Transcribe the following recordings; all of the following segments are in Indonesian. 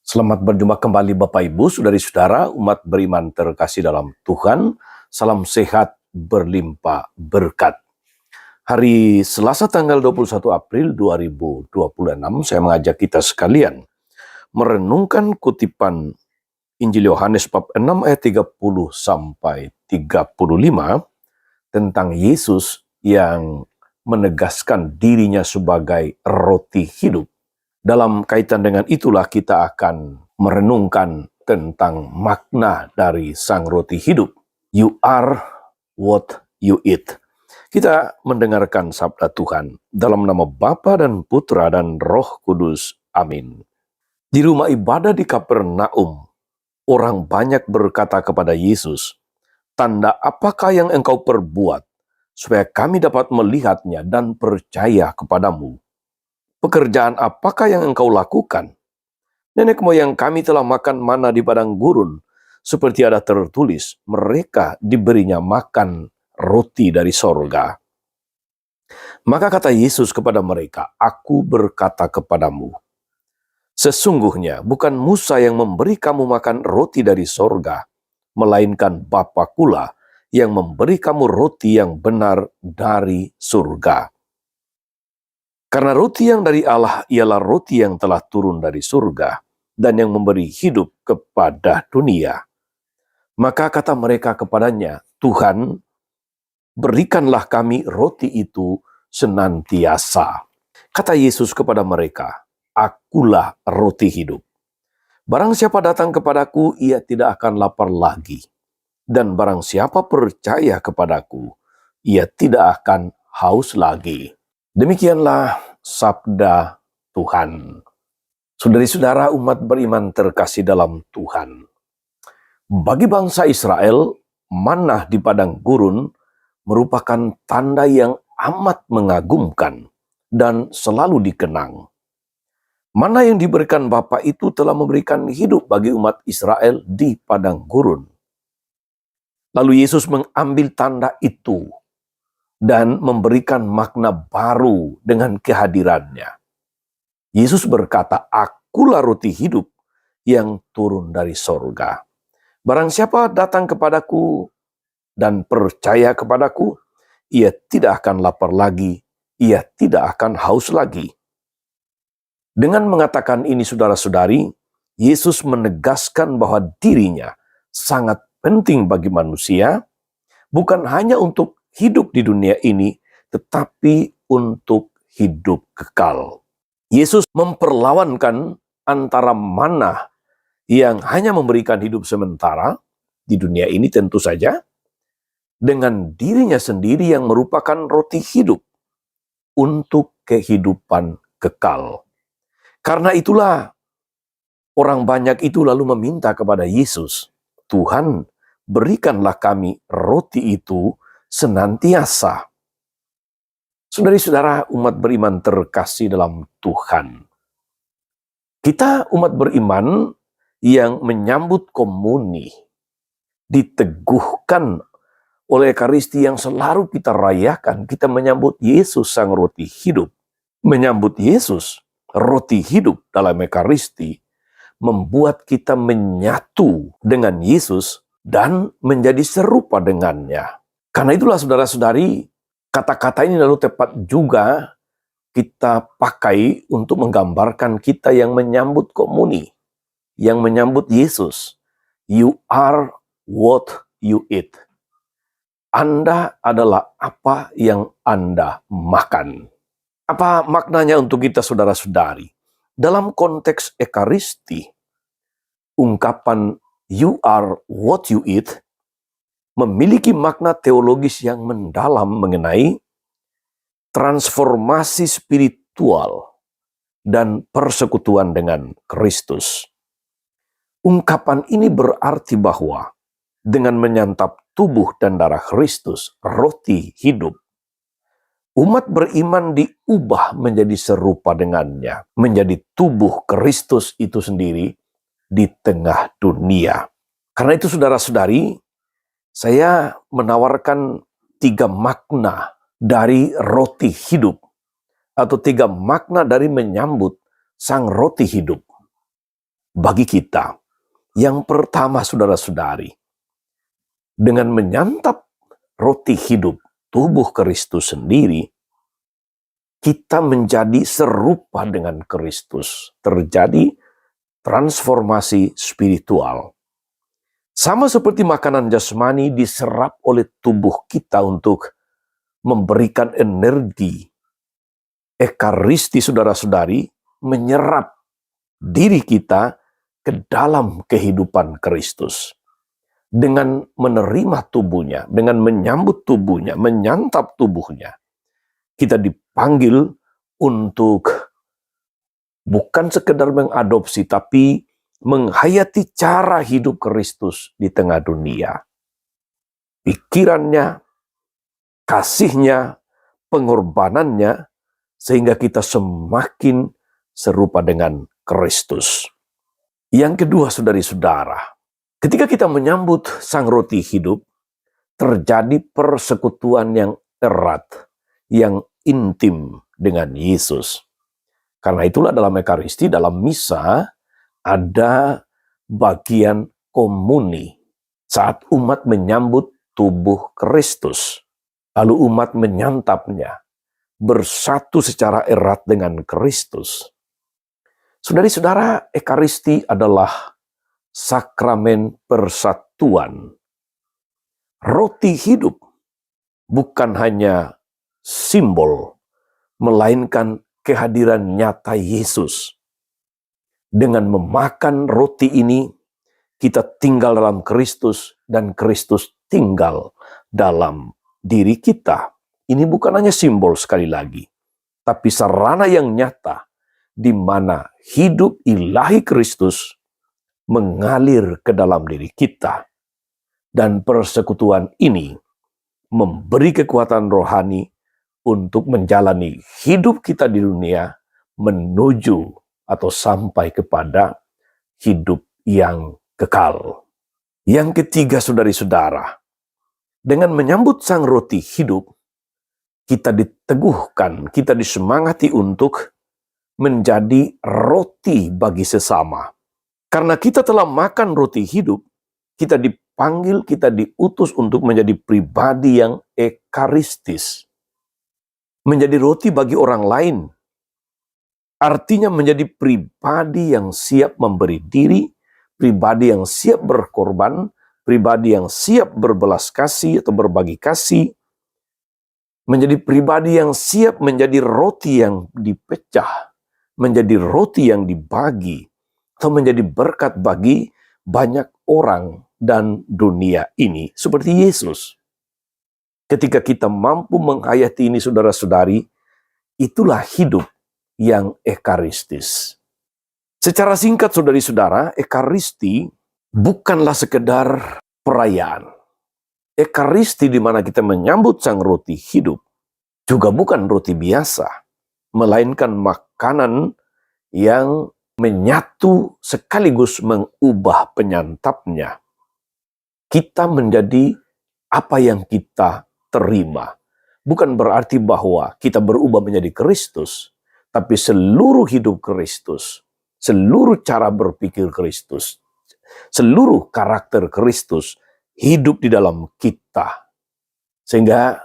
Selamat berjumpa kembali Bapak Ibu, saudari-saudara, umat beriman terkasih dalam Tuhan. Salam sehat berlimpah berkat. Hari Selasa tanggal 21 April 2026, saya mengajak kita sekalian merenungkan kutipan Injil Yohanes bab 6 ayat 30 sampai 35 tentang Yesus yang menegaskan dirinya sebagai roti hidup. Dalam kaitan dengan itulah kita akan merenungkan tentang makna dari sang roti hidup. You are what you eat. Kita mendengarkan sabda Tuhan dalam nama Bapa dan Putra dan Roh Kudus. Amin. Di rumah ibadah di Kapernaum, orang banyak berkata kepada Yesus, "Tanda apakah yang engkau perbuat, supaya kami dapat melihatnya dan percaya kepadamu? Pekerjaan apakah yang engkau lakukan? Nenek moyang kami telah makan mana di padang gurun, seperti ada tertulis, mereka diberinya makan roti dari sorga." Maka kata Yesus kepada mereka, "Aku berkata kepadamu, sesungguhnya bukan Musa yang memberi kamu makan roti dari sorga, melainkan Bapakulah yang memberi kamu roti yang benar dari surga. Karena roti yang dari Allah ialah roti yang telah turun dari surga dan yang memberi hidup kepada dunia." Maka kata mereka kepadanya, "Tuhan, berikanlah kami roti itu senantiasa." Kata Yesus kepada mereka, "Akulah roti hidup. Barang siapa datang kepadaku, ia tidak akan lapar lagi. Dan barang siapa percaya kepadaku, ia tidak akan haus lagi." Demikianlah sabda Tuhan. Saudari-saudara, umat beriman terkasih dalam Tuhan. Bagi bangsa Israel, manna di padang gurun merupakan tanda yang amat mengagumkan dan selalu dikenang. Manna yang diberikan Bapa itu telah memberikan hidup bagi umat Israel di padang gurun. Lalu Yesus mengambil tanda itu dan memberikan makna baru dengan kehadirannya. Yesus berkata, "Akulah roti hidup yang turun dari sorga. Barang siapa datang kepadaku dan percaya kepadaku, ia tidak akan lapar lagi, ia tidak akan haus lagi." Dengan mengatakan ini, saudara-saudari, Yesus menegaskan bahwa dirinya sangat penting bagi manusia, bukan hanya untuk hidup di dunia ini, tetapi untuk hidup kekal. Yesus memperlawankan antara manna yang hanya memberikan hidup sementara di dunia ini tentu saja, dengan dirinya sendiri yang merupakan roti hidup untuk kehidupan kekal. Karena itulah orang banyak itu lalu meminta kepada Yesus, "Tuhan, berikanlah kami roti itu senantiasa." Saudari-saudara, umat beriman terkasih dalam Tuhan. Kita umat beriman yang menyambut komuni, diteguhkan oleh Ekaristi yang selalu kita rayakan. Kita menyambut Yesus sang roti hidup. Menyambut Yesus roti hidup dalam Ekaristi membuat kita menyatu dengan Yesus dan menjadi serupa dengannya. Karena itulah saudara-saudari, kata-kata ini lalu tepat juga kita pakai untuk menggambarkan kita yang menyambut komuni, yang menyambut Yesus. You are what you eat. Anda adalah apa yang Anda makan. Apa maknanya untuk kita saudara-saudari? Dalam konteks Ekaristi, ungkapan you are what you eat memiliki makna teologis yang mendalam mengenai transformasi spiritual dan persekutuan dengan Kristus. Ungkapan ini berarti bahwa dengan menyantap tubuh dan darah Kristus, roti hidup, umat beriman diubah menjadi serupa dengannya, menjadi tubuh Kristus itu sendiri di tengah dunia. Karena itu saudara-saudari, saya menawarkan 3 makna dari roti hidup, atau 3 makna dari menyambut sang roti hidup. bagi kita. Yang pertama, saudara-saudari, dengan menyantap roti hidup tubuh Kristus sendiri, kita menjadi serupa dengan Kristus. Terjadi transformasi spiritual. Sama seperti makanan jasmani diserap oleh tubuh kita untuk memberikan energi. Ekaristi, saudara-saudari, menyerap diri kita ke dalam kehidupan Kristus. Dengan menerima tubuhnya, dengan menyambut tubuhnya, menyantap tubuhnya, kita dipanggil untuk bukan sekedar mengadopsi, tapi menghayati cara hidup Kristus di tengah dunia. Pikirannya, kasihnya, pengorbanannya, sehingga kita semakin serupa dengan Kristus. Yang kedua, saudari-saudara, ketika kita menyambut sang roti hidup, terjadi persekutuan yang erat, yang intim dengan Yesus. Karena itulah dalam Ekaristi, dalam misa, ada bagian komuni saat umat menyambut tubuh Kristus. Lalu umat menyantapnya, bersatu secara erat dengan Kristus. Saudari-saudara, Ekaristi adalah sakramen persatuan. Roti hidup bukan hanya simbol, melainkan kehadiran nyata Yesus. Dengan memakan roti ini, kita tinggal dalam Kristus dan Kristus tinggal dalam diri kita. Ini bukan hanya simbol sekali lagi, tapi sarana yang nyata di mana hidup ilahi Kristus mengalir ke dalam diri kita. Dan persekutuan ini memberi kekuatan rohani untuk menjalani hidup kita di dunia menuju atau sampai kepada hidup yang kekal. Yang ketiga, saudari-saudara, dengan menyambut sang roti hidup, kita diteguhkan, kita disemangati untuk menjadi roti bagi sesama. Karena kita telah makan roti hidup, kita dipanggil, kita diutus untuk menjadi pribadi yang ekaristis. Menjadi roti bagi orang lain. Artinya menjadi pribadi yang siap memberi diri, pribadi yang siap berkorban, pribadi yang siap berbelas kasih atau berbagi kasih, menjadi pribadi yang siap menjadi roti yang dipecah, menjadi roti yang dibagi, atau menjadi berkat bagi banyak orang dan dunia ini, seperti Yesus. Ketika kita mampu menghayati ini, saudara-saudari, itulah hidup yang ekaristis. Secara singkat, saudari-saudara, ekaristi bukanlah sekedar perayaan. Ekaristi di mana kita menyambut sang roti hidup juga bukan roti biasa, melainkan makanan yang menyatu sekaligus mengubah penyantapnya. Kita menjadi apa yang kita terima. Bukan berarti bahwa kita berubah menjadi Kristus, tapi seluruh hidup Kristus, seluruh cara berpikir Kristus, seluruh karakter Kristus hidup di dalam kita. Sehingga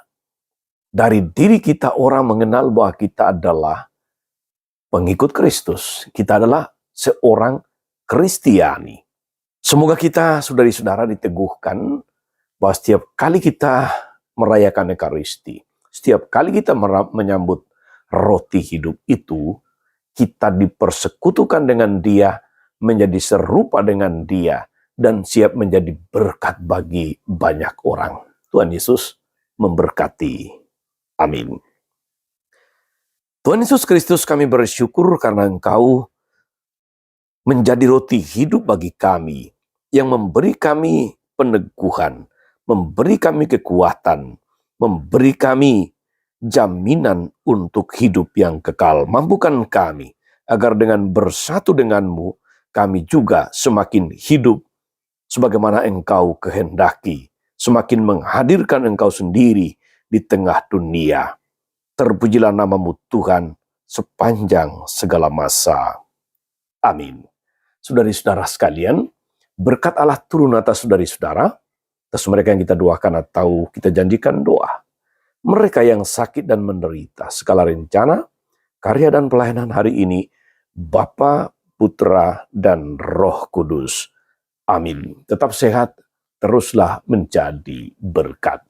dari diri kita orang mengenal bahwa kita adalah pengikut Kristus. Kita adalah seorang Kristiani. Semoga kita, saudari-saudara, diteguhkan bahwa setiap kali kita merayakan Ekaristi, setiap kali kita menyambut roti hidup itu, kita dipersekutukan dengan Dia, menjadi serupa dengan Dia, dan siap menjadi berkat bagi banyak orang. Tuhan Yesus memberkati. Amin. Tuhan Yesus Kristus, kami bersyukur karena Engkau menjadi roti hidup bagi kami, yang memberi kami peneguhan, memberi kami kekuatan, memberi kami jaminan untuk hidup yang kekal. Mampukan kami agar dengan bersatu denganmu, kami juga semakin hidup sebagaimana Engkau kehendaki, semakin menghadirkan Engkau sendiri di tengah dunia. Terpujilah namamu Tuhan sepanjang segala masa. Amin. Saudari-saudara sekalian, berkat Allah turun atas saudari-saudara, atas mereka yang kita doakan atau kita janjikan doa. Mereka yang sakit dan menderita, segala rencana, karya dan pelayanan hari ini, Bapa, Putra, dan Roh Kudus. Amin. Tetap sehat, teruslah menjadi berkat.